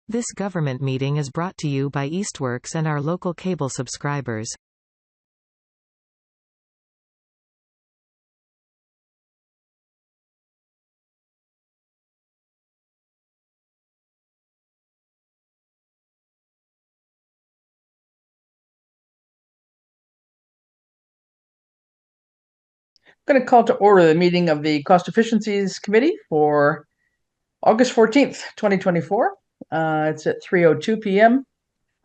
This government meeting is brought to you by Eastworks and our local cable subscribers. I'm going to call to order the meeting of the Cost Efficiencies Committee for August 14th, 2024. It's at 3:02 p.m.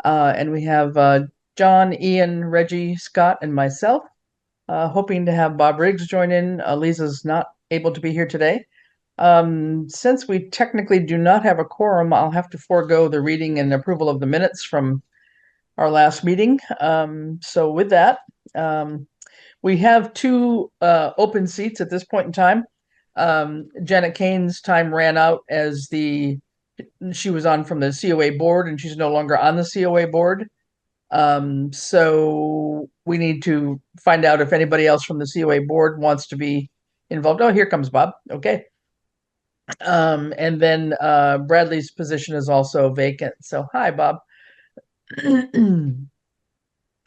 And we have John, Ian, Reggie, Scott, and myself. Hoping to have Bob Riggs join in. Lisa's not able to be here today. Since we technically do not have a quorum, I'll have to forego the reading and approval of the minutes from our last meeting. So with that, we have two open seats at this point in time. Janet Kane's time ran out as she was on from the COA board, and she's no longer on the COA board. So we need to find out if anybody else from the COA board wants to be involved. Oh, here comes Bob. Okay. And then Bradley's position is also vacant. So hi, Bob.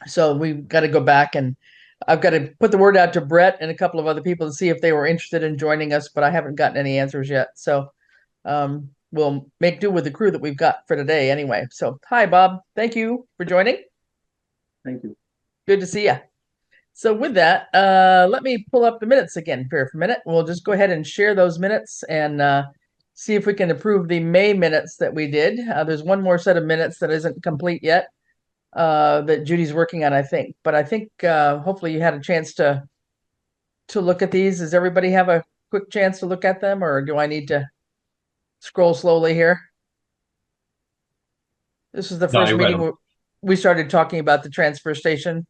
So we've got to go back, and I've got to put the word out to Brett and a couple of other people to see if they were interested in joining us, but I haven't gotten any answers yet. So we'll make do with the crew that we've got for today anyway. So hi, Bob. Thank you for joining. Thank you. Good to see you. So with that, let me pull up the minutes again for a minute. We'll just go ahead and share those minutes and see if we can approve the May minutes that we did. There's one more set of minutes that isn't complete yet that Judy's working on, I think. But I think hopefully you had a chance to look at these. Does everybody have a quick chance to look at them, or do I need to scroll slowly here? This is the first meeting where we started talking about the transfer station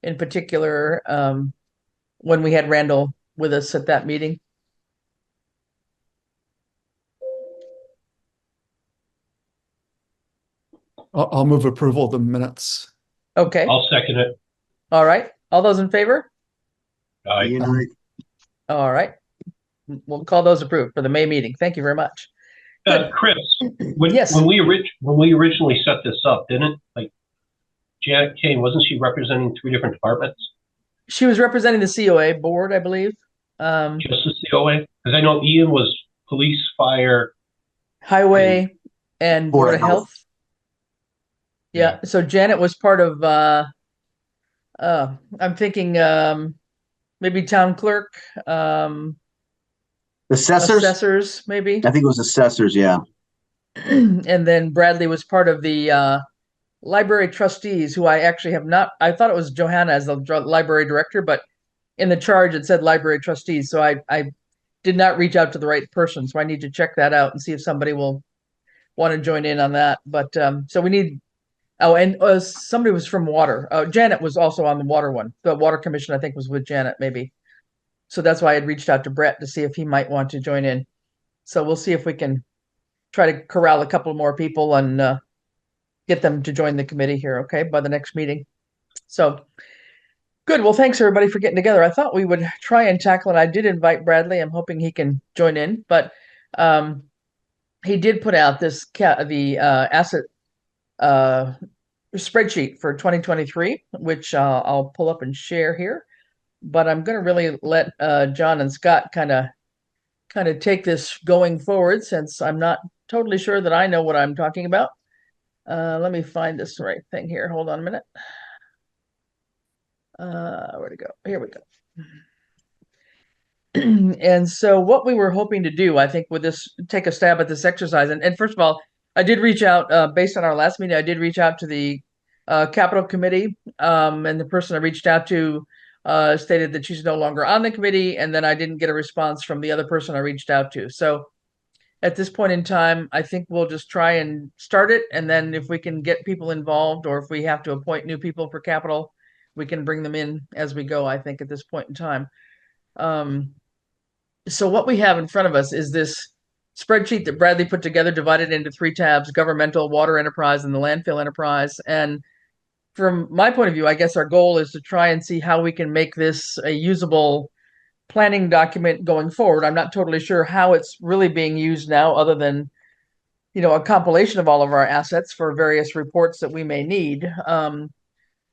in particular, when we had Randall with us at that meeting. I'll move approval of the minutes. Okay. I'll second it. All right. All those in favor? Aye. All right. We'll call those approved for the May meeting. Thank you very much. Chris, Yes. when we originally set this up, didn't Janet Kane, wasn't she representing three different departments? She was representing the COA board, I believe. Just the COA? Because I know Ian was police, fire, Highway, and Board of Health. Yeah. So Janet was part of I'm thinking maybe town clerk, assessors, maybe. I think it was assessors, yeah. And then Bradley was part of the library trustees, who I actually have not. I thought it was Johanna as the library director, but in the charge it said library trustees. So I did not reach out to the right person. So I need to check that out and see if somebody will want to join in on that. But so we need. Oh, and somebody was from water. Janet was also on the water one. The water commission, I think, was with Janet, maybe. So that's why I had reached out to Brett to see if he might want to join in. So we'll see if we can try to corral a couple more people and get them to join the committee here, okay, by the next meeting. So good. Well, thanks everybody for getting together. I thought we would try and tackle it. I did invite Bradley. I'm hoping he can join in, but he did put out this the asset spreadsheet for 2023, which I'll pull up and share here. But I'm going to really let John and Scott kind of take this going forward, since I'm not totally sure that I know what I'm talking about. Let me find this right thing here. Hold on a minute. Where'd it go? Here we go. And so what we were hoping to do, I think, with this, take a stab at this exercise. And first of all, I did reach out, based on our last meeting, I did reach out to the capital committee, and the person I reached out to stated that she's no longer on the committee, and then I didn't get a response from the other person I reached out to. So at this point in time, I think we'll just try and start it, and then if we can get people involved, or if we have to appoint new people for capital, we can bring them in as we go, I think, at this point in time. So what we have in front of us is this spreadsheet that Bradley put together, divided into 3 tabs: governmental, water enterprise, and the landfill enterprise. And from my point of view, I guess our goal is to try and see how we can make this a usable planning document going forward. I'm not totally sure how it's really being used now, other than a compilation of all of our assets for various reports that we may need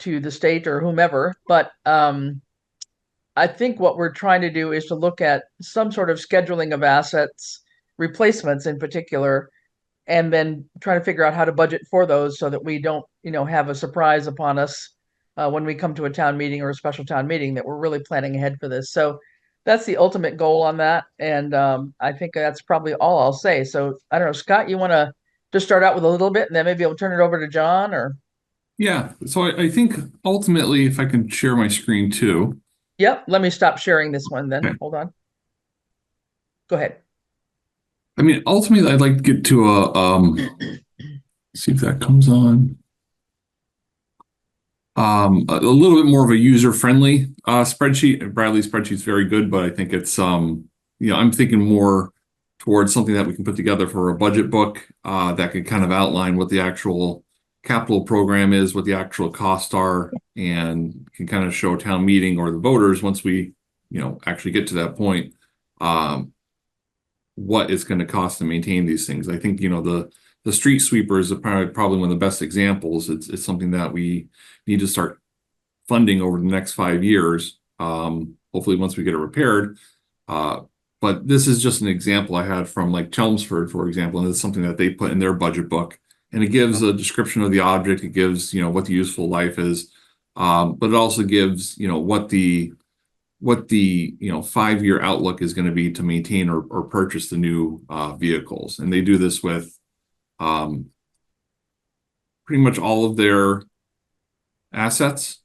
to the state or whomever. But I think what we're trying to do is to look at some sort of scheduling of assets, replacements in particular, and then try to figure out how to budget for those so that we don't, have a surprise upon us when we come to a town meeting or a special town meeting, that we're really planning ahead for this. So that's the ultimate goal on that. And I think that's probably all I'll say. So I don't know, Scott, you want to just start out with a little bit and then maybe I'll turn it over to John or? Yeah, so I think ultimately, if I can share my screen too. Yep, let me stop sharing this one then. Okay. Hold on. Go ahead. I mean, ultimately, I'd like to get to see if that comes on. A little bit more of a user-friendly spreadsheet. Bradley's spreadsheet's very good, but I think it's I'm thinking more towards something that we can put together for a budget book that could kind of outline what the actual capital program is, what the actual costs are, and can kind of show town meeting or the voters once we, actually get to that point, what it's going to cost to maintain these things. I think, the street sweeper is probably one of the best examples. It's something that we need to start funding over the next 5 years. Hopefully once we get it repaired. But this is just an example I had from like Chelmsford, for example, and it's something that they put in their budget book. And it gives a description of the object. It gives, what the useful life is. But it also gives, what the 5-year outlook is going to be to maintain or purchase the new vehicles. And they do this with pretty much all of their assets.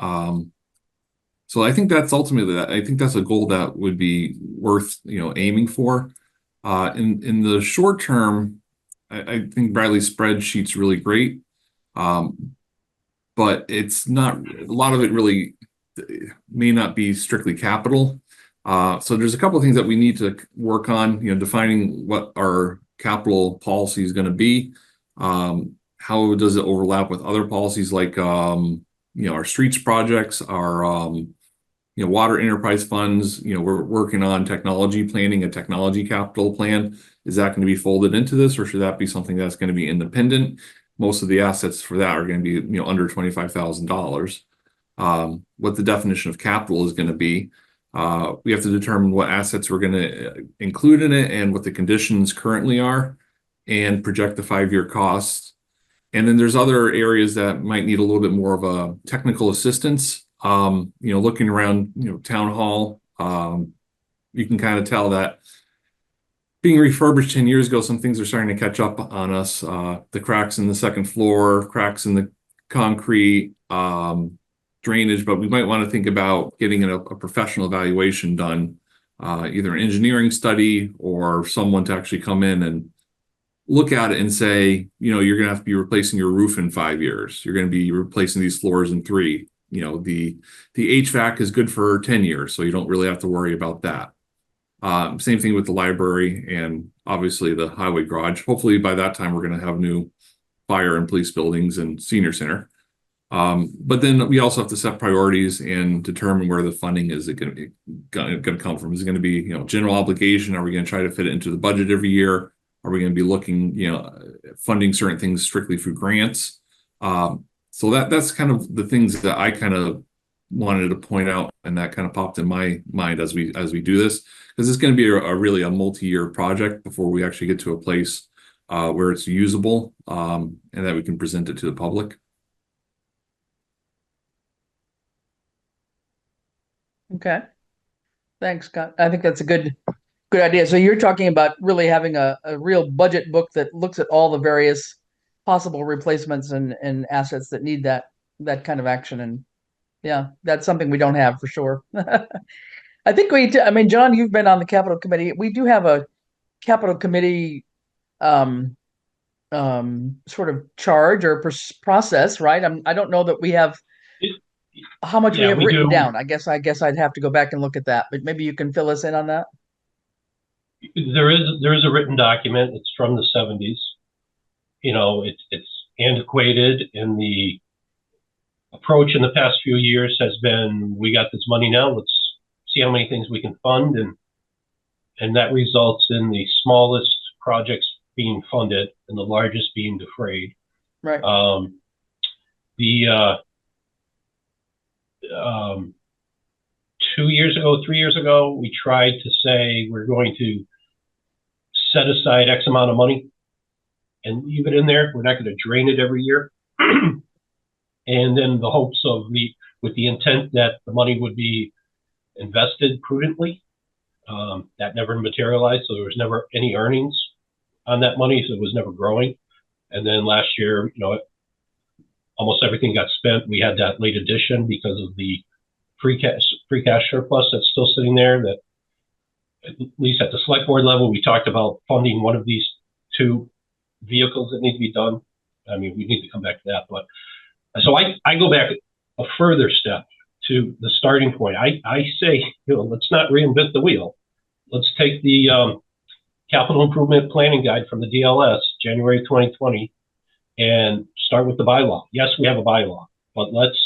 So I think that's ultimately that. I think that's a goal that would be worth, aiming for. In the short term, I think Bradley's spreadsheet's really great. But it's not, a lot of it really may not be strictly capital. So there's a couple of things that we need to work on, defining what our capital policy is going to be. How does it overlap with other policies like, our streets projects, our, water enterprise funds. We're working on technology planning, a technology capital plan. Is that going to be folded into this, or should that be something that's going to be independent? Most of the assets for that are going to be, under $25,000. What the definition of capital is going to be. We have to determine what assets we're going to include in it and what the conditions currently are, and project the 5-year costs. And then there's other areas that might need a little bit more of a technical assistance. Looking around, town hall, you can kind of tell that being refurbished 10 years ago, some things are starting to catch up on us. The cracks in the second floor, cracks in the concrete, drainage, but we might want to think about getting a professional evaluation done, either an engineering study or someone to actually come in and look at it and say, you're going to have to be replacing your roof in 5 years. You're going to be replacing these floors in 3. The HVAC is good for 10 years, so you don't really have to worry about that. Same thing with the library and obviously the highway garage. Hopefully by that time, we're going to have new fire and police buildings and senior center. But then we also have to set priorities and determine where the funding is going to come from. Is it going to be, general obligation? Are we going to try to fit it into the budget every year? Are we going to be looking, funding certain things strictly through grants? So that's kind of the things that I kind of wanted to point out, and that kind of popped in my mind as we do this, because it's going to be really a multi-year project before we actually get to a place where it's usable, and that we can present it to the public. Okay. Thanks, Scott. I think that's a good idea. So you're talking about really having a real budget book that looks at all the various possible replacements and assets that need that kind of action. And yeah, that's something we don't have for sure. I think John, you've been on the capital committee. We do have a capital committee sort of charge or process, right? I don't know that we have how much we have written down. I guess I'd have to go back and look at that, but maybe you can fill us in on that. There is a written document. It's from the 70s. It's antiquated, and the approach in the past few years has been, we got this money now, let's see how many things we can fund, and that results in the smallest projects being funded and the largest being defrayed. Right. The 3 years ago, we tried to say we're going to set aside X amount of money and leave it in there. We're not going to drain it every year. And then the hopes of with the intent that the money would be invested prudently. That never materialized, so there was never any earnings on that money, so it was never growing. And then last year, almost everything got spent. We had that late addition because of the free cash surplus that's still sitting there. That at least at the select board level, we talked about funding one of these two vehicles that need to be done. I mean, we need to come back to that, but so I go back a further step to the starting point. I say, let's not reinvent the wheel. Let's take the capital improvement planning guide from the DLS, January 2020, and start with the bylaw. Yes, we have a bylaw, but let's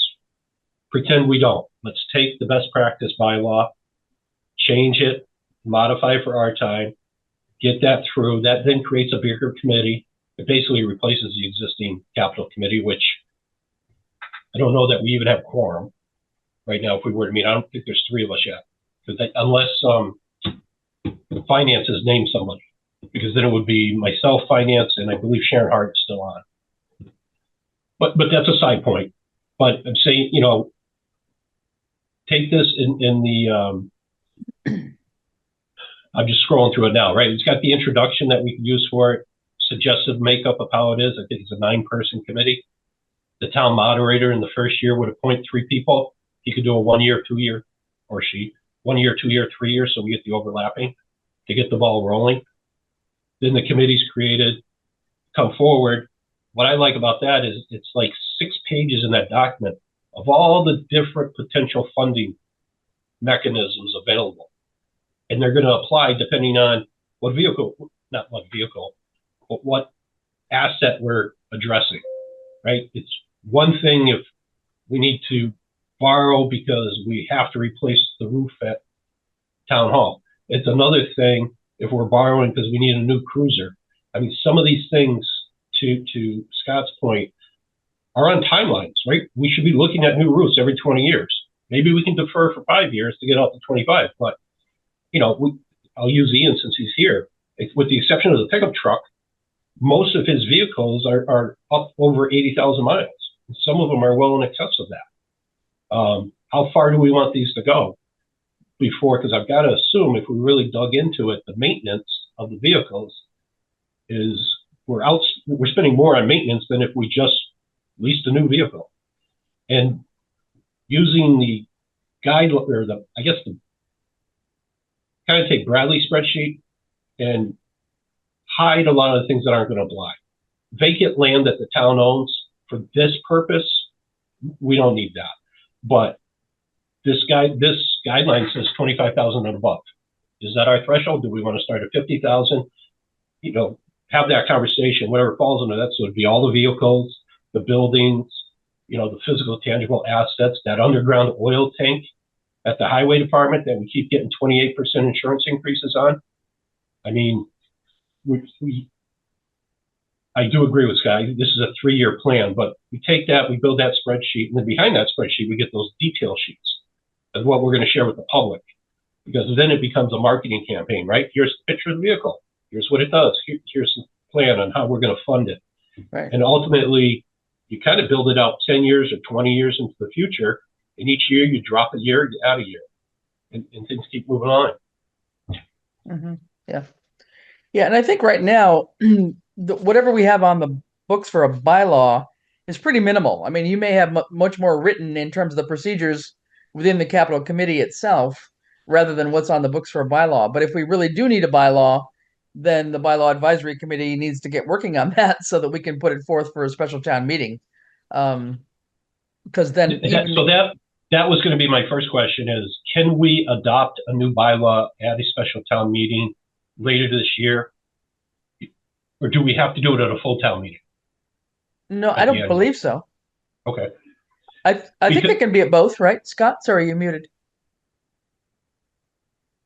pretend we don't. Let's take the best practice bylaw, change it, modify for our time, get that through. That then creates a bigger committee. It basically replaces the existing capital committee, which I don't know that we even have quorum right now. If we were to meet, I don't think there's 3 of us yet, unless finance has named somebody, because then it would be myself, finance, and I believe Sharon Hart is still on. But that's a side point. But I'm saying, take this in the. I'm just scrolling through it now, right? It's got the introduction that we can use for it, suggestive makeup of how it is. I think it's a 9-person committee. The town moderator in the first year would appoint 3 people. He could do a 1 year, 2 year, or she 1 year, 2 year, 3 years. So we get the overlapping to get the ball rolling. Then the committee's created, come forward. What I like about that is it's like 6 pages in that document of all the different potential funding mechanisms available. And they're going to apply depending on what asset we're addressing, right? It's one thing if we need to borrow because we have to replace the roof at town hall. It's another thing if we're borrowing because we need a new cruiser. I mean, some of these things, to Scott's point, are on timelines, right? We should be looking at new roofs every 20 years. Maybe we can defer for 5 years to get out to 25, but I'll use Ian since he's here. With the exception of the pickup truck, most of his vehicles are up over 80,000 miles. Some of them are well in excess of that. How far do we want these to go before? Because I've got to assume if we really dug into it, the maintenance of the vehicles is we're spending more on maintenance than if we just leased a new vehicle. And using the guide or the kind of take Bradley's spreadsheet and hide a lot of the things that aren't going to apply. Vacant land that the town owns for this purpose, we don't need that. But this guideline says 25,000 and above. Is that our threshold? Do we want to start at 50,000? Have that conversation. Whatever falls under that, so it'd be all the vehicles, the buildings, the physical tangible assets, that underground oil tank at the highway department that we keep getting 28% insurance increases on. I mean, I do agree with Scott. This is a 3-year plan, but we take that, we build that spreadsheet, and then behind that spreadsheet, we get those detail sheets of what we're going to share with the public, because then it becomes a marketing campaign, right? Here's the picture of the vehicle. Here's what it does. Here's the plan on how we're going to fund it. Right. And ultimately, you kind of build it out 10 years or 20 years into the future. And each year you drop a year, you add a year, and things keep moving on. Mm-hmm. Yeah. Yeah. And I think right now, whatever we have on the books for a bylaw is pretty minimal. I mean, you may have much more written in terms of the procedures within the capital committee itself rather than what's on the books for a bylaw. But if we really do need a bylaw, then the bylaw advisory committee needs to get working on that so that we can put it forth for a special town meeting. Because then that was going to be my first question is, can we adopt a new bylaw at a special town meeting later this year? Or do we have to do it at a full town meeting? No, I don't believe so. Okay. I think it can be at both, right? Scott, sorry, you're muted.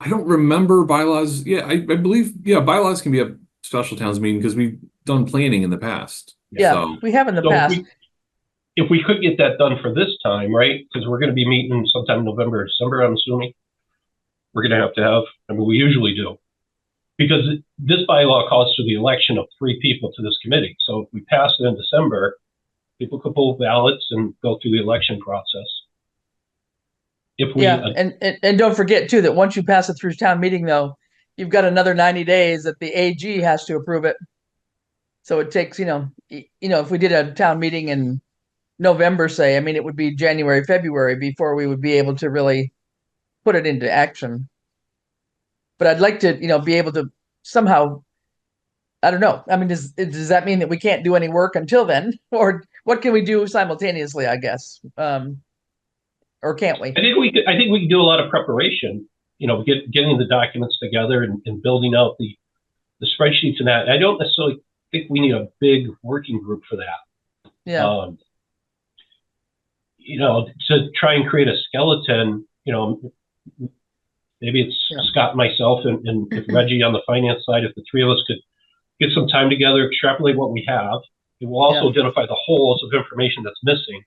I don't remember bylaws. Yeah, I believe, bylaws can be special towns meeting because we've done planning in the past. Yeah, So, we have in the So past. if we could get that done for this time, right? Because we're going to be meeting sometime in November, December, I'm assuming. We're going to have, I mean, we usually do. Because this bylaw calls for the election of 3 people to this committee. So if we pass it in December, people could pull ballots and go through the election process. If we, Yeah, and don't forget too that once you pass it through town meeting, though, you've got another 90 days that the AG has to approve it. So it takes, if we did a town meeting in November, say, I mean, it would be January, February before we would be able to really put it into action. But I'd like to, be able to somehow, I don't know. I mean, does that mean that we can't do any work until then? Or what can we do simultaneously, I guess? Or can't we? I think we can do a lot of preparation, getting the documents together and building out the spreadsheets and that. I don't necessarily think we need a big working group for that. Yeah. To try and create a skeleton, maybe it's Scott, myself, and if Reggie on the finance side, if the 3 of us could get some time together, extrapolate what we have. It will also identify the holes of information that's missing.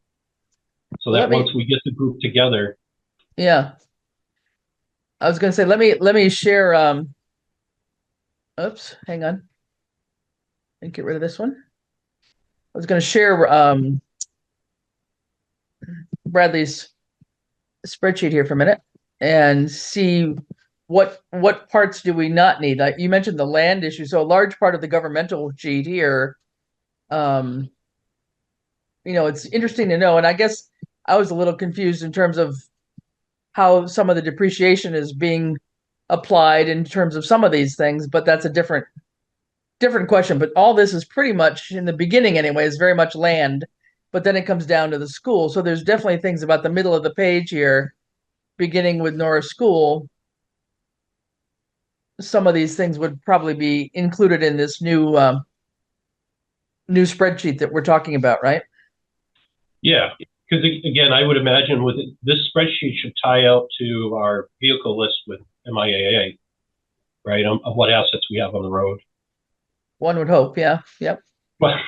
So that once we get the group together. Yeah. I was going to say, let me share, oops, hang on. And get rid of this one. I was going to share, Bradley's spreadsheet here for a minute and see what parts do we not need. Like you mentioned the land issue. So a large part of the governmental sheet here, it's interesting to know. And I guess I was a little confused in terms of how some of the depreciation is being applied in terms of some of these things, but that's a different question. But all this is pretty much, in the beginning anyway, is very much land, but then it comes down to the school. So there's definitely things about the middle of the page here, beginning with Norris School. Some of these things would probably be included in this new spreadsheet that we're talking about, right? Yeah, because again, I would imagine this spreadsheet should tie out to our vehicle list with MIAA, right? Of what assets we have on the road. One would hope, yeah, yep. But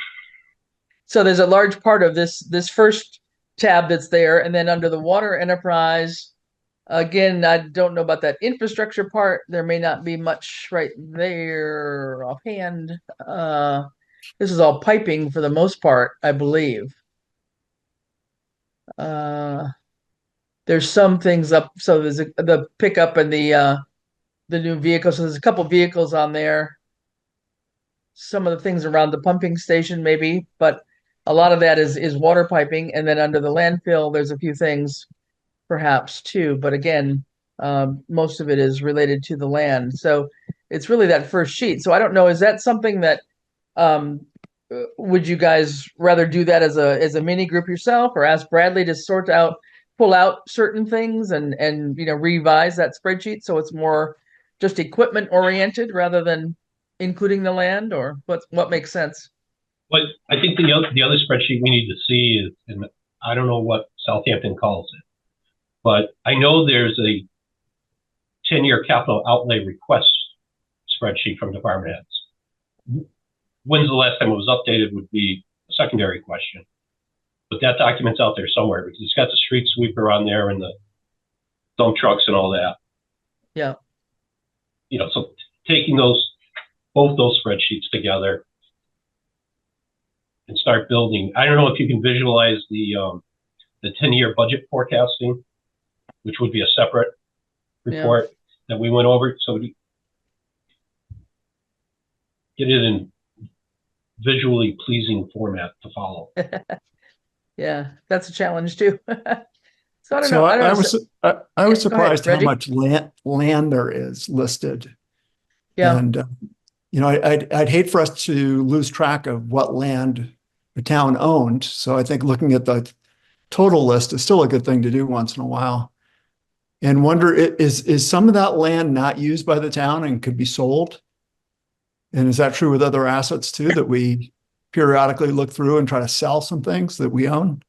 so there's a large part of this first tab that's there, and then under the water enterprise, again, I don't know about that infrastructure part. There may not be much right there offhand. This is all piping for the most part, I believe. There's some things up. So there's the pickup and the new vehicle. So there's a couple vehicles on there. Some of the things around the pumping station, maybe, but a lot of that is water piping. And then under the landfill, there's a few things perhaps too. But again, most of it is related to the land. So it's really that first sheet. So I don't know, is that something that, would you guys rather do that as a mini group yourself, or ask Bradley to pull out certain things and revise that spreadsheet so it's more just equipment oriented rather than including the land, or what makes sense? But I think the other spreadsheet we need to see is, and I don't know what Southampton calls it, but I know there's a 10-year capital outlay request spreadsheet from department heads. When's the last time it was updated would be a secondary question. But that document's out there somewhere because it's got the street sweeper on there and the dump trucks and all that. Yeah. So taking both those spreadsheets together and start building. I don't know if you can visualize the 10-year budget forecasting, which would be a separate report that we went over. So we get it in visually pleasing format to follow. Yeah, that's a challenge too. So I don't So know. I was surprised ahead, how much land there is listed. Yeah. And I'd hate for us to lose track of what land the town owned. So I think looking at the total list is still a good thing to do once in a while. And wonder, is some of that land not used by the town and could be sold? And is that true with other assets too, that we periodically look through and try to sell some things that we own?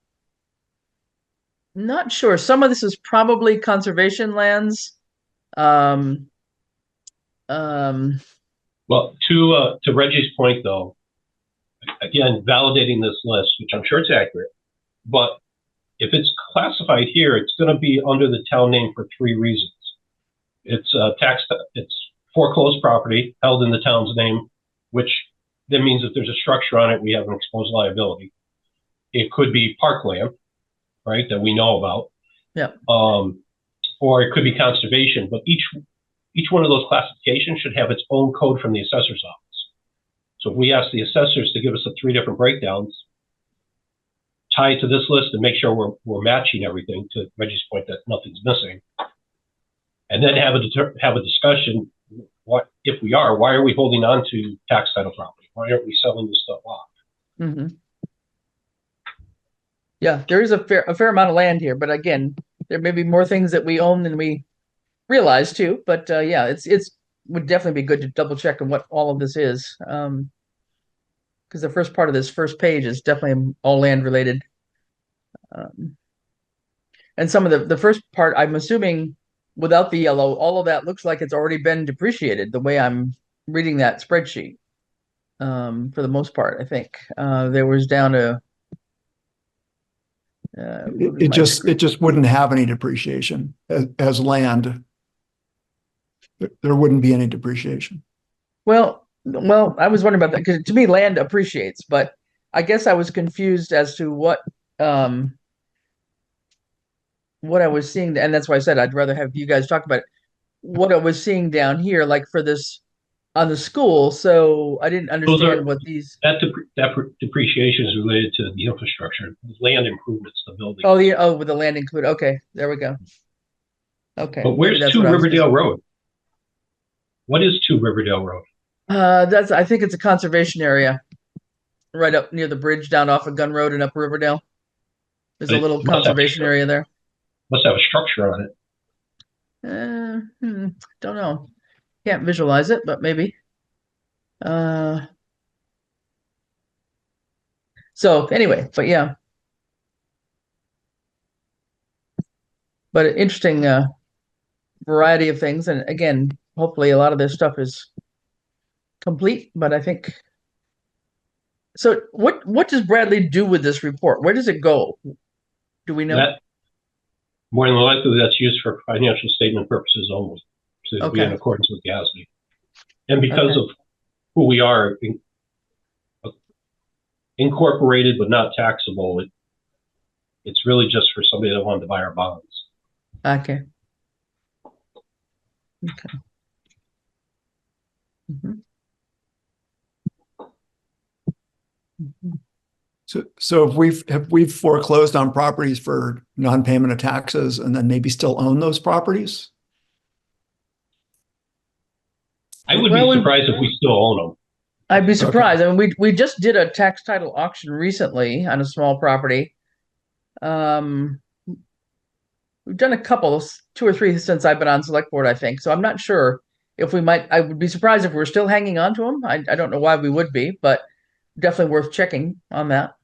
Not sure. Some of this is probably conservation lands. Well, to Reggie's point, though, again, validating this list, which I'm sure it's accurate, but if it's classified here, it's going to be under the town name for 3 reasons. It's it's foreclosed property held in the town's name, which then means if there's a structure on it, we have an exposed liability. It could be parkland, right, that we know about. Yeah. Or it could be conservation, but each one of those classifications should have its own code from the assessor's office. So if we ask the assessors to give us the 3 different breakdowns, tie it to this list and make sure we're matching everything, to Reggie's point that nothing's missing, and then have a discussion. What if we are? Why are we holding on to tax title property? Why aren't we selling this stuff off? Mm-hmm. Yeah, there is a fair amount of land here, but again, there may be more things that we own than we realize too. But yeah, it's would definitely be good to double check on what all of this is, because the first part of this first page is definitely all land related, and some of the first part, I'm assuming, without the yellow, all of that looks like it's already been depreciated the way I'm reading that spreadsheet. For the most part, I think there was down to. It just wouldn't have any depreciation as land. There wouldn't be any depreciation. Well, I was wondering about that because to me, land appreciates, but I guess I was confused as to what I was seeing, and that's why I said I'd rather have you guys talk about it. What I was seeing down here, like for this on the school, so I didn't understand what these. That depreciation is related to the infrastructure, land improvements, the building. Oh, with the land included. Okay, there we go. Okay. But where's 2 Riverdale Road? What is 2 Riverdale Road? I think it's a conservation area, right up near the bridge down off of Gun Road and up Riverdale. There's a little conservation area there. Must have a structure on it. Don't know. Can't visualize it, but maybe. So anyway, but yeah. But an interesting variety of things. And again, hopefully a lot of this stuff is complete, but I think. So what does Bradley do with this report? Where does it go? Do we know? More than likely, that's used for financial statement purposes only, to be in accordance with GASB. And because of who we are, incorporated but not taxable, it's really just for somebody that wanted to buy our bonds. Okay. Okay. Mm-hmm. Mm-hmm. So if we've foreclosed on properties for non-payment of taxes and then maybe still own those properties? I would be surprised if we still own them. I'd be surprised. I mean, we just did a tax title auction recently on a small property. We've done a couple, 2 or 3 since I've been on select board, I think. So I'm not sure if we might. I would be surprised if we're still hanging on to them. I don't know why we would be, but definitely worth checking on that.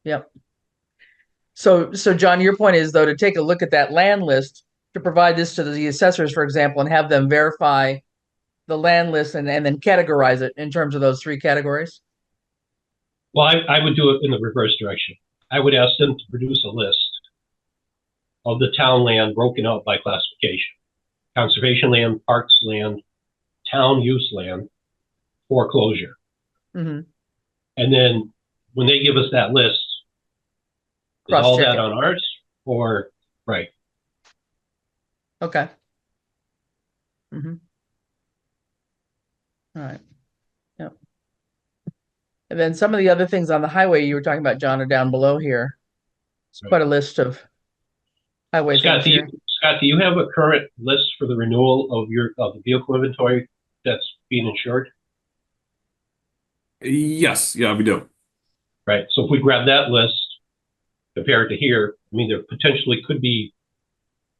Yep. So John, your point is, though, to take a look at that land list, to provide this to the assessors, for example, and have them verify the land list and then categorize it in terms of those 3 categories? Well, I would do it in the reverse direction. I would ask them to produce a list of the town land broken out by classification: conservation land, parks land, town use land, foreclosure. Mm-hmm. And then when they give us that list, is all that on ours or right? Okay. Mm-hmm. All right. Yep. And then some of the other things on the highway you were talking about, John, are down below here. It's quite a list of highway Scott, things here. Scott, do you have a current list for the renewal of the vehicle inventory that's being insured? Yes. Yeah, we do. Right. So if we grab that list, compare it to here, I mean, there potentially could be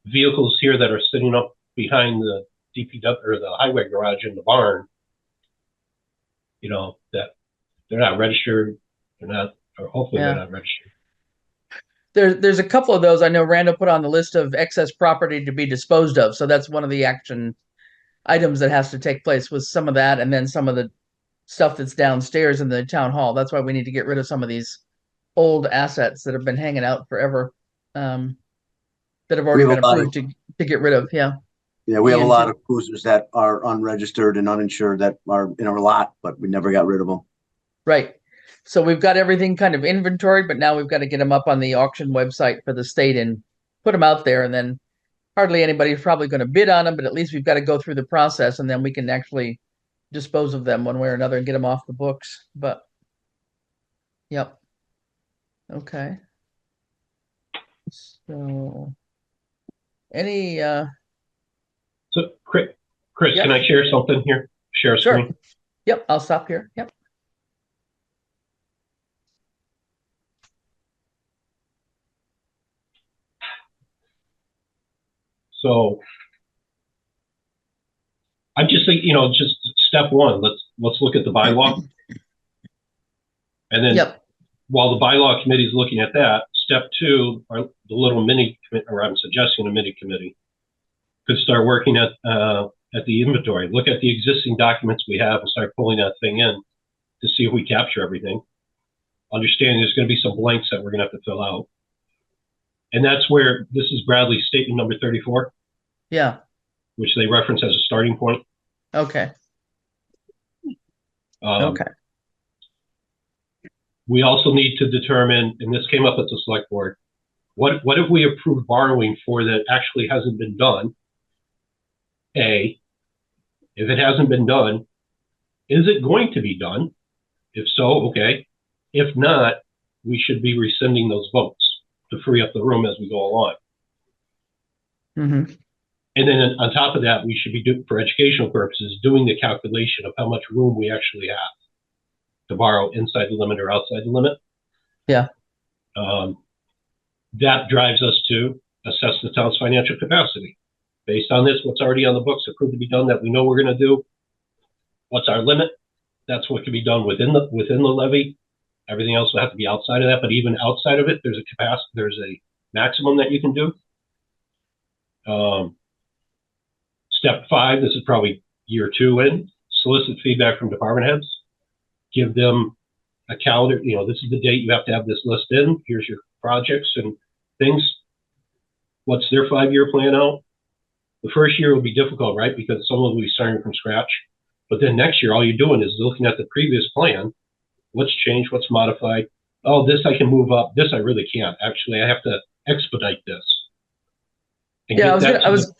vehicles here that are sitting up behind the DPW or the highway garage in the barn, you know, that they're not registered, or hopefully they're not registered. There's a couple of those I know Randall put on the list of excess property to be disposed of. So that's one of the action items that has to take place with some of that, and then some of the stuff that's downstairs in the town hall. That's why we need to get rid of some of these old assets that have been hanging out forever, that have already been approved to get rid of. Yeah. Yeah, we have a Ian, lot too. of cruisers that are unregistered and uninsured that are in our lot, but we never got rid of them. Right. So we've got everything kind of inventoried, but now we've got to get them up on the auction website for the state and put them out there. And then hardly anybody's probably going to bid on them, but at least we've got to go through the process, and then we can actually dispose of them one way or another and get them off the books. But yep. Okay. So any So, Chris, Yeah. can I share something here? Share a Sure. screen? Yep, I'll stop here. Yep. So I'm just thinking, just step one, let's look at the bylaw. And then Yep. while the bylaw committee is looking at that, step two, the little mini, or I'm suggesting a mini committee, could start working at the inventory. Look at the existing documents we have and start pulling that thing in to see if we capture everything. Understanding there's going to be some blanks that we're going to have to fill out. And that's where, this is Bradley's statement number 34, Yeah. which they reference as a starting point. Okay. Um, Okay. We also need to determine, and this came up at the select board, what if we approve borrowing for that actually hasn't been done? A, if it hasn't been done, is it going to be done? If so, okay. If not, we should be rescinding those votes to free up the room as we go along. Mm-hmm. And then on top of that, we should be doing, for educational purposes, doing the calculation of how much room we actually have to borrow inside the limit or outside the limit. Yeah. That drives us to assess the town's financial capacity. Based on this, what's already on the books approved to be done that we know we're going to do. What's our limit? That's what can be done within the levy. Everything else will have to be outside of that, but even outside of it, there's a capacity, there's a maximum that you can do. Step 5, this is probably year 2 in, solicit feedback from department heads. Give them a calendar, this is the date you have to have this list in. Here's your projects and things. What's their 5-year plan out? The first year will be difficult, right? Because someone will be starting from scratch. But then next year, all you're doing is looking at the previous plan. What's changed? What's modified? Oh, this I can move up. This I really can't. Actually, I have to expedite this. Yeah, I was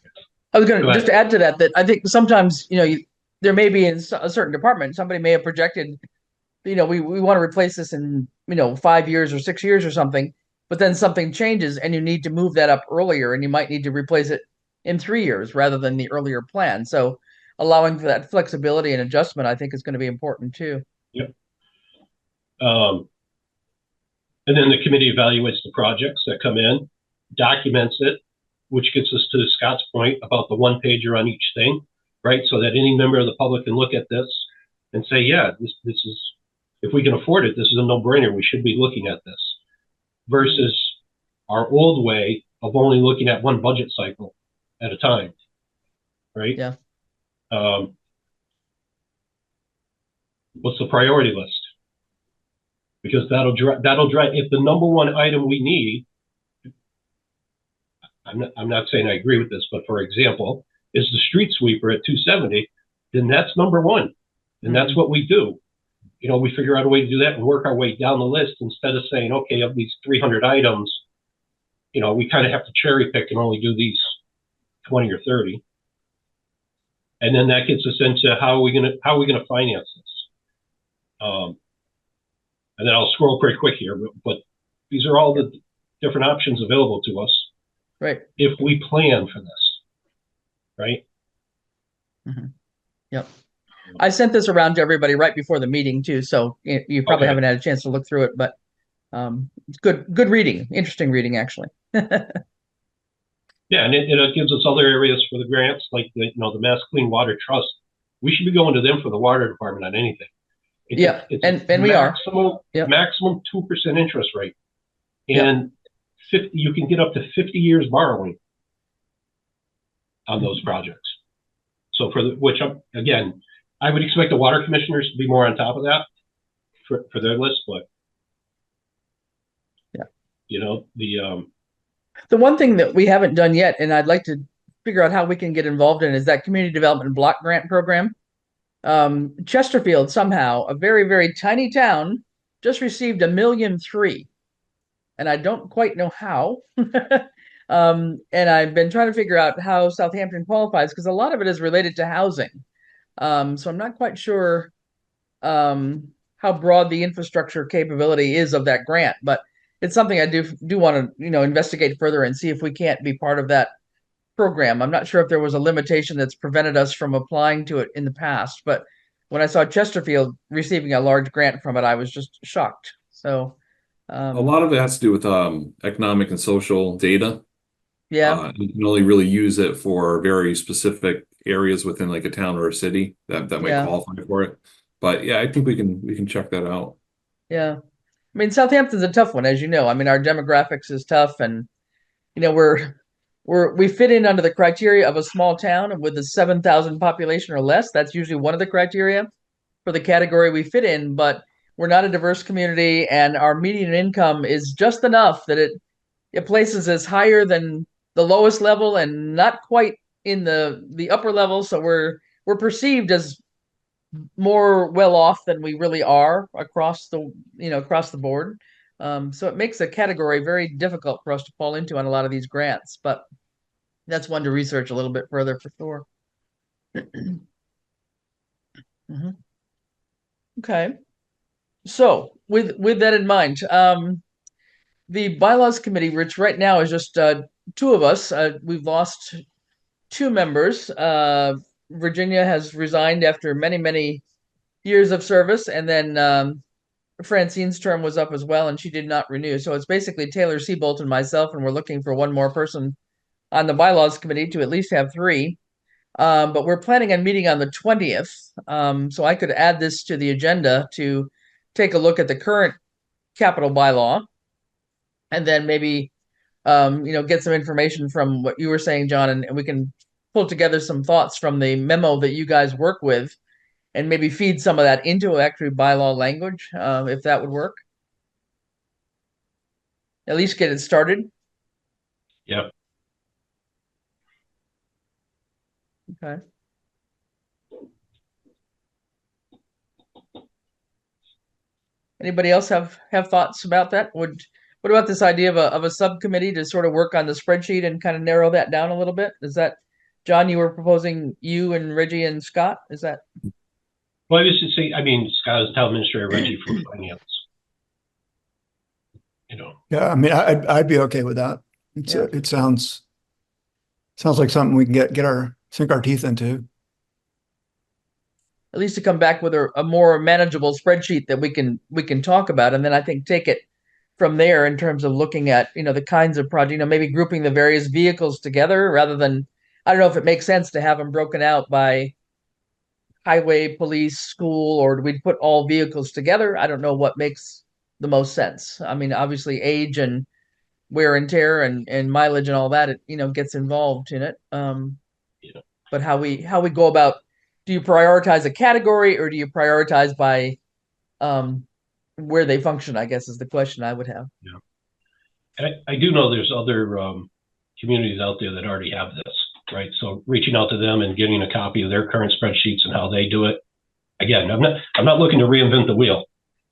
going to just add to that I think sometimes, there may be in a certain department, somebody may have projected, we want to replace this in, 5 years or 6 years or something, but then something changes and you need to move that up earlier, and you might need to replace it in 3 years rather than the earlier plan. So allowing for that flexibility and adjustment, I think, is going to be important too. Yep. And then the committee evaluates the projects that come in, documents it, which gets us to Scott's point about the one pager on each thing, right? So that any member of the public can look at this and say, yeah, this is, if we can afford it, this is a no-brainer. We should be looking at this versus our old way of only looking at one budget cycle at a time, right? Yeah. What's the priority list? Because that'll drive, if the number one item we need, I'm not saying I agree with this, but for example, is the street sweeper at 270, then that's number one. And that's what we do. We figure out a way to do that and work our way down the list instead of saying, okay, of these 300 items, we kind of have to cherry pick and only do these 20 or 30. And then that gets us into how are we gonna finance this? And then I'll scroll pretty quick here, but these are all the different options available to us. Right. If we plan for this, right? Mm-hmm. Yep. I sent this around to everybody right before the meeting too, so you probably haven't had a chance to look through it, but it's good reading, interesting reading, actually. Yeah, and it gives us other areas for the grants, like the Mass Clean Water Trust. We should be going to them for the water department on anything. And we are. Maximum 2% interest rate, and 50, you can get up to 50 years borrowing on those projects. So again, I would expect the water commissioners to be more on top of that for their list, but yeah, the one thing that we haven't done yet, and I'd like to figure out how we can get involved in, is that community development block grant program. Chesterfield, somehow, a very, very tiny town, just received $1.3 million, and I don't quite know how. And I've been trying to figure out how Southampton qualifies, because a lot of it is related to housing. So I'm not quite sure how broad the infrastructure capability is of that grant, but it's something I do want to investigate further and see if we can't be part of that program. I'm not sure if there was a limitation that's prevented us from applying to it in the past, but when I saw Chesterfield receiving a large grant from it, I was just shocked. So a lot of it has to do with economic and social data. Yeah. You can only really use it for very specific areas within like a town or a city that might qualify for it. But yeah, I think we can check that out. Yeah. I mean, Southampton's a tough one, as you know. I mean, our demographics is tough, and we fit in under the criteria of a small town with a 7,000 population or less. That's usually one of the criteria for the category we fit in, but we're not a diverse community, and our median income is just enough that it places us higher than the lowest level and not quite in the upper level. So we're perceived as more well off than we really are across the board. So it makes a category very difficult for us to fall into on a lot of these grants, but that's one to research a little bit further for sure. Mm-hmm. Okay. So with that in mind, the bylaws committee, which right now is just two of us, we've lost two members. Virginia has resigned after many, many years of service, and then Francine's term was up as well, and she did not renew. So it's basically Taylor Seabolt and myself, and we're looking for one more person on the bylaws committee to at least have three. But we're planning on meeting on the 20th. So I could add this to the agenda to take a look at the current capital bylaw, and then maybe get some information from what you were saying, John, and we can pull together some thoughts from the memo that you guys work with, and maybe feed some of that into actually bylaw language, if that would work. At least get it started. Yep. Okay. Anybody else have thoughts about that? What about this idea of a subcommittee to sort of work on the spreadsheet and kind of narrow that down a little bit? Is that, John, you were proposing you and Reggie and Scott? Is that? Well, I was to say, I mean, Scott is town administrator, Reggie for finance. Yeah, I mean, I'd be okay with that. It sounds like something we can sink our teeth into. At least to come back with a more manageable spreadsheet that we can talk about, and then I think take it from there in terms of looking at the kinds of projects, maybe grouping the various vehicles together rather than, I don't know if it makes sense to have them broken out by highway, police, school, or do we put all vehicles together? I don't know what makes the most sense. I mean, obviously age and wear and tear and mileage and all that, it gets involved in it. But how we go about, do you prioritize a category or do you prioritize by where they function, I guess is the question I would have. Yeah. I do know there's other communities out there that already have this, right? So reaching out to them and getting a copy of their current spreadsheets and how they do it. Again, I'm not looking to reinvent the wheel,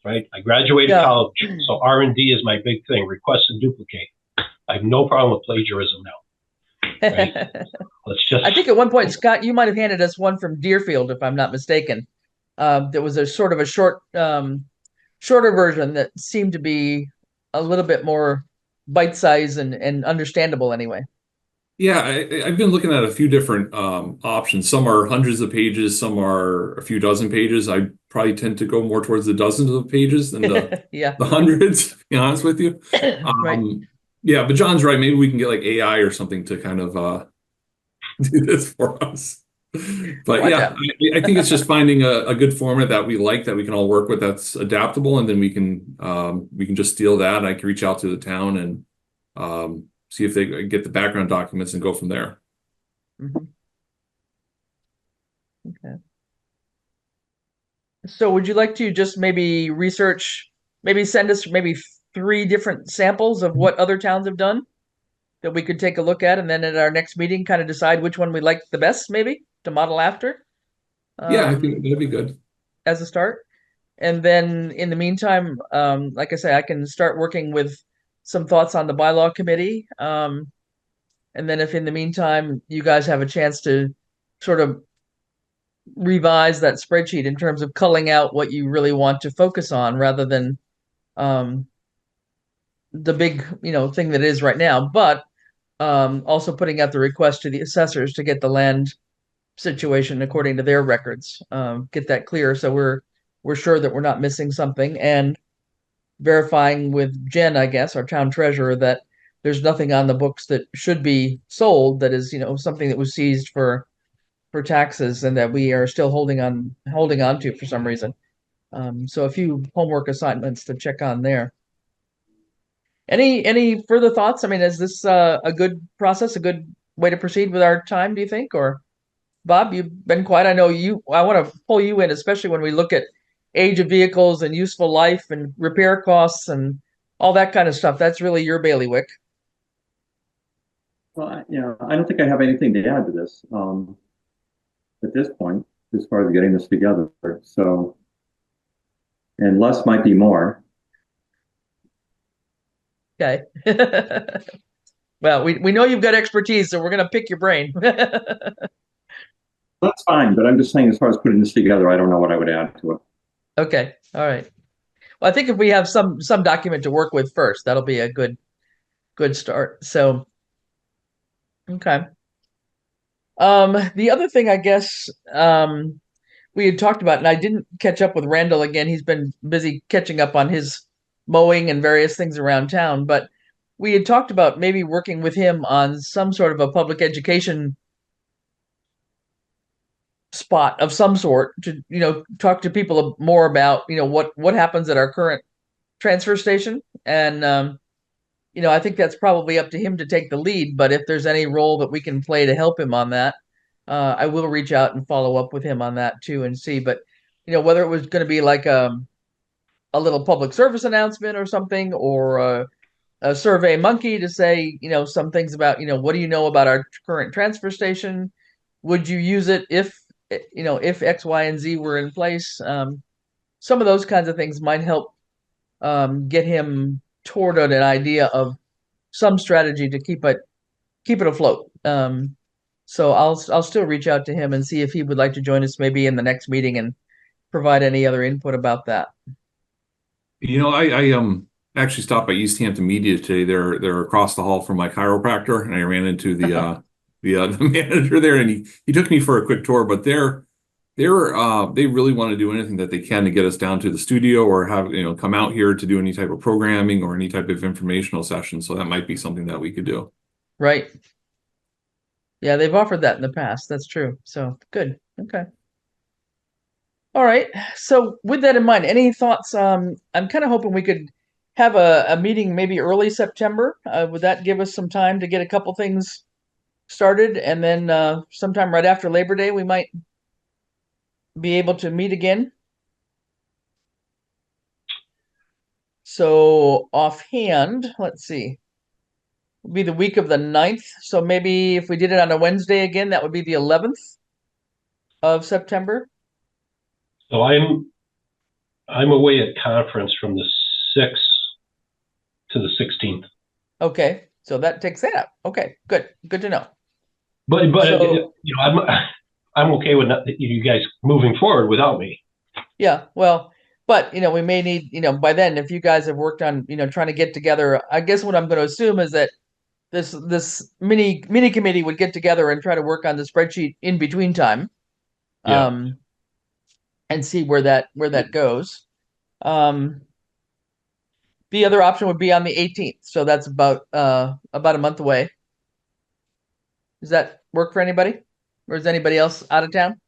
right? I graduated college, so R&D is my big thing, request and duplicate. I have no problem with plagiarism now. Right? I think at one point, Scott, you might have handed us one from Deerfield, if I'm not mistaken. There was a sort of a shorter version that seemed to be a little bit more bite-sized and understandable anyway. Yeah, I've been looking at a few different options. Some are hundreds of pages, some are a few dozen pages. I probably tend to go more towards the dozens of pages than the hundreds, to be honest with you. Right. Yeah, but John's right. Maybe we can get like AI or something to kind of do this for us. But yeah, I think it's just finding a good format that we like, that we can all work with, that's adaptable, and then we can just steal that. I can reach out to the town and see if they get the background documents and go from there. Mm-hmm. Okay. So would you like to just maybe research, maybe send us maybe 3 different samples of what other towns have done that we could take a look at, and then at our next meeting, kind of decide which one we like the best, maybe to model after, Yeah, I think that'd be good. as a start. And then in the meantime, like I say, I can start working with some thoughts on the bylaw committee. And then if in the meantime you guys have a chance to sort of revise that spreadsheet in terms of culling out what you really want to focus on rather than um, the big, thing that is right now, but also putting out the request to the assessors to get the land situation according to their records, get that clear so we're sure that we're not missing something, and verifying with Jen, I guess, our town treasurer, that there's nothing on the books that should be sold that is, something that was seized for taxes and that we are still holding on to for some reason. So a few homework assignments to check on there. Any further thoughts? I mean, is this a good process, a good way to proceed with our time, do you think? Or Bob, you've been quiet. I want to pull you in, especially when we look at age of vehicles and useful life and repair costs and all that kind of stuff. That's really your bailiwick. Well, I don't think I have anything to add to this at this point, as far as getting this together. So, and less might be more. Okay. Well, we know you've got expertise, so we're going to pick your brain. That's fine, but I'm just saying, as far as putting this together, I don't know what I would add to it. Okay. All right. Well, I think if we have some document to work with first, that'll be a good start. So, okay. The other thing, I guess, we had talked about, and I didn't catch up with Randall again. He's been busy catching up on his mowing and various things around town, but we had talked about maybe working with him on some sort of a public education spot of some sort to, talk to people more about, what happens at our current transfer station. And, I think that's probably up to him to take the lead, but if there's any role that we can play to help him on that, I will reach out and follow up with him on that too and see. But, whether it was going to be like a little public service announcement or something, or a survey monkey to say, some things about, what do you know about our current transfer station? Would you use it if X, Y, and Z were in place? Some of those kinds of things might help get him toward an idea of some strategy to keep it afloat. So I'll still reach out to him and see if he would like to join us maybe in the next meeting and provide any other input about that. I actually stopped by East Hampton Media today. They're across the hall from my chiropractor, and I ran into the the manager there, and he took me for a quick tour. But they really want to do anything that they can to get us down to the studio or have come out here to do any type of programming or any type of informational session. So that might be something that we could do. Right. Yeah, they've offered that in the past. That's true. So good. Okay. All right. So with that in mind, any thoughts? I'm kind of hoping we could have a meeting maybe early September. Would that give us some time to get a couple things started? And then sometime right after Labor Day, we might be able to meet again. So offhand, let's see. It'll be the week of the 9th. So maybe if we did it on a Wednesday again, that would be the 11th of September. So I'm away at conference from the 6th to the 16th. Okay, so that takes that up. Okay, good to know. But so, I'm okay with you guys moving forward without me. Yeah, well, but we may need by then, if you guys have worked on trying to get together. I guess what I'm going to assume is that this mini committee would get together and try to work on the spreadsheet in between time. Yeah. And see where that goes. The other option would be on the 18th, so that's about a month away. Does that work for anybody, or is anybody else out of town?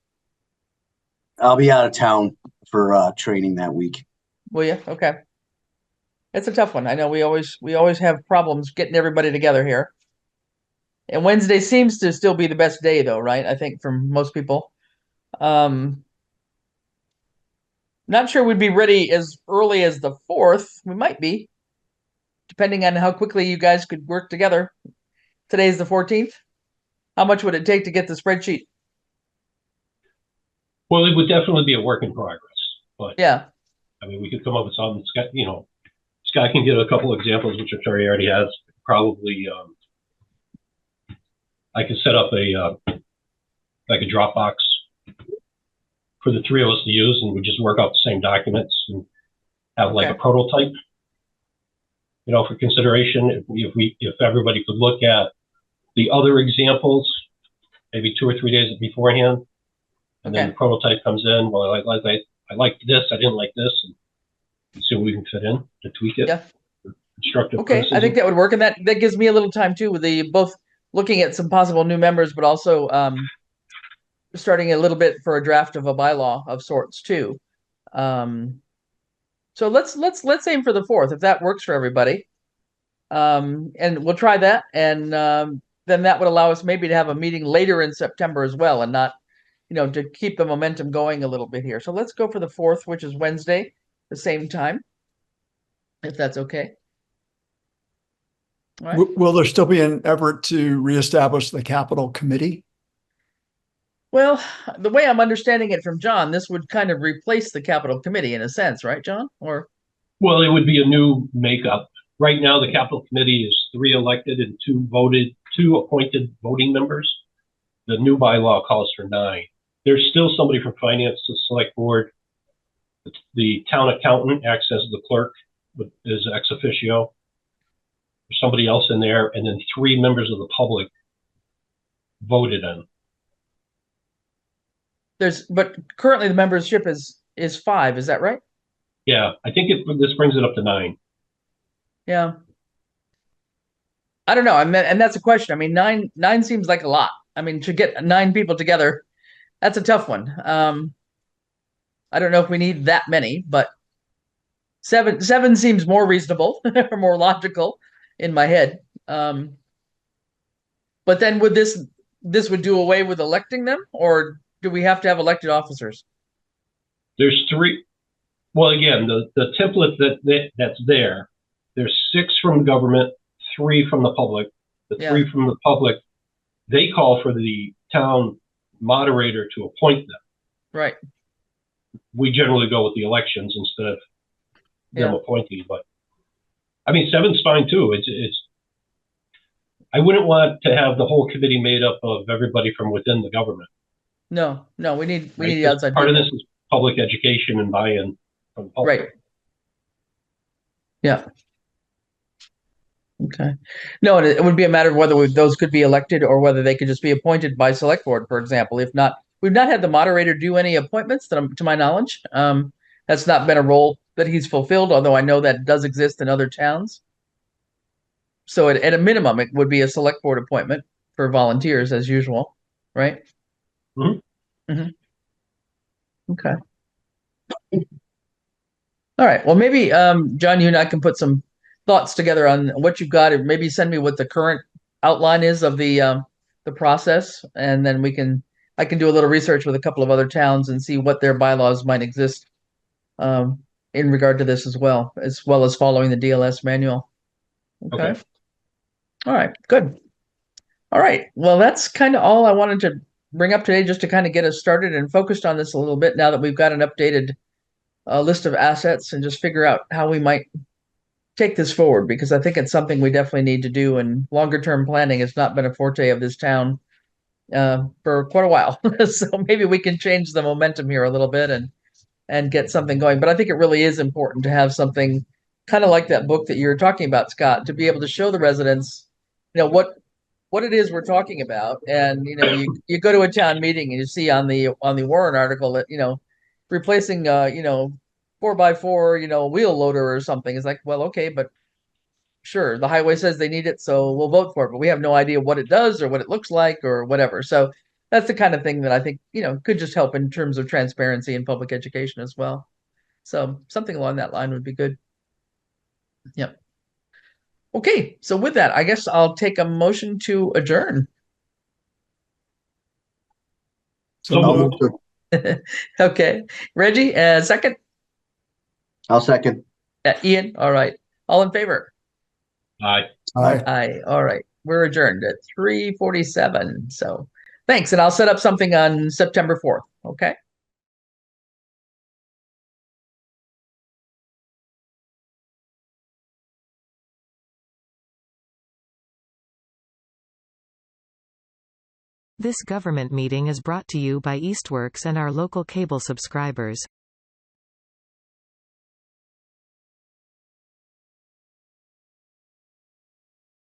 I'll be out of town for training that week. Will you? Okay. It's a tough one. I know we always have problems getting everybody together here. And Wednesday seems to still be the best day, though, right? I think for most people. Not sure we'd be ready as early as the 4th. We might be, depending on how quickly you guys could work together. Today's the 14th. How much would it take to get the spreadsheet? Well, it would definitely be a work in progress, but Yeah. I mean, we could come up with something. Scott, Scott can give a couple examples, which I'm sure he already has. Probably, I could set up like a Dropbox for the three of us to use, and we just work out the same documents and have like a prototype, for consideration. If everybody could look at the other examples, maybe 2 or 3 days beforehand, and then the prototype comes in. Well, I like this, I didn't like this, and see what we can fit in to tweak it. Yeah. Constructive Okay, criticism. I think that would work, and that gives me a little time too, with the both looking at some possible new members, but also starting a little bit for a draft of a bylaw of sorts too. So let's aim for the 4th if that works for everybody, and we'll try that, and then that would allow us maybe to have a meeting later in September as well, and not, to keep the momentum going a little bit here. So let's go for the 4th, which is Wednesday, the same time, if that's okay. All right. Will there still be an effort to reestablish the capital committee? Well, the way I'm understanding it from John, this would kind of replace the capital committee in a sense, right, John? Or Well, it would be a new makeup. Right now, the capital committee is 3 elected and 2 appointed voting members. The new bylaw calls for 9. There's still somebody from finance to select board. The town accountant acts as the clerk, but is ex officio. There's somebody else in there, and then 3 members of the public voted in. but currently the membership is 5, is that right? Yeah, I think this brings it up to 9. Yeah. I don't know. And that's a question. I mean, nine seems like a lot. I mean, to get 9 people together, that's a tough one. I don't know if we need that many, but seven seems more reasonable or more logical in my head. But then would this would do away with electing them, or do we have to have elected officers? There's 3. Well, again, the template that's there, there's 6 from government, 3 from the public. The 3 from the public, they call for the town moderator to appoint them. Right. We generally go with the elections instead of them appointing, but I mean, 7's fine too. It's I wouldn't want to have the whole committee made up of everybody from within the government. No, we need outside part people. of this is public education and buy-in from the public. Right. Yeah. Okay. No, it would be a matter of whether those could be elected or whether they could just be appointed by select board, for example. If not, we've not had the moderator do any appointments to my knowledge. That's not been a role that he's fulfilled, although I know that does exist in other towns. So at a minimum, it would be a select board appointment for volunteers as usual, right? Mm-hmm. Mm-hmm. Okay. All right. Well, maybe John, you and I can put some thoughts together on what you've got, or maybe send me what the current outline is of the process, and then I can do a little research with a couple of other towns and see what their bylaws might exist in regard to this as well as following the DLS manual. Okay. All right. Good. All right. Well, that's kind of all I wanted to bring up today, just to kind of get us started and focused on this a little bit now that we've got an updated list of assets, and just figure out how we might take this forward, because I think it's something we definitely need to do, and longer term planning has not been a forte of this town for quite a while. So maybe we can change the momentum here a little bit and get something going. But I think it really is important to have something kind of like that book that you were talking about, Scott, to be able to show the residents, what it is we're talking about. And you go to a town meeting and you see on the Warren article that replacing 4x4 wheel loader or something. Is like, well, okay, but sure, the highway says they need it, so we'll vote for it, but we have no idea what it does or what it looks like or whatever. So that's the kind of thing that I think could just help in terms of transparency and public education as well. So something along that line would be good. Yep. Okay, so with that, I guess I'll take a motion to adjourn. So moved. Okay. Reggie, second? I'll second. Ian, all right. All in favor? Aye. Aye. Aye. All right. We're adjourned at 3:47. So thanks. And I'll set up something on September 4th. Okay. This government meeting is brought to you by Eastworks and our local cable subscribers.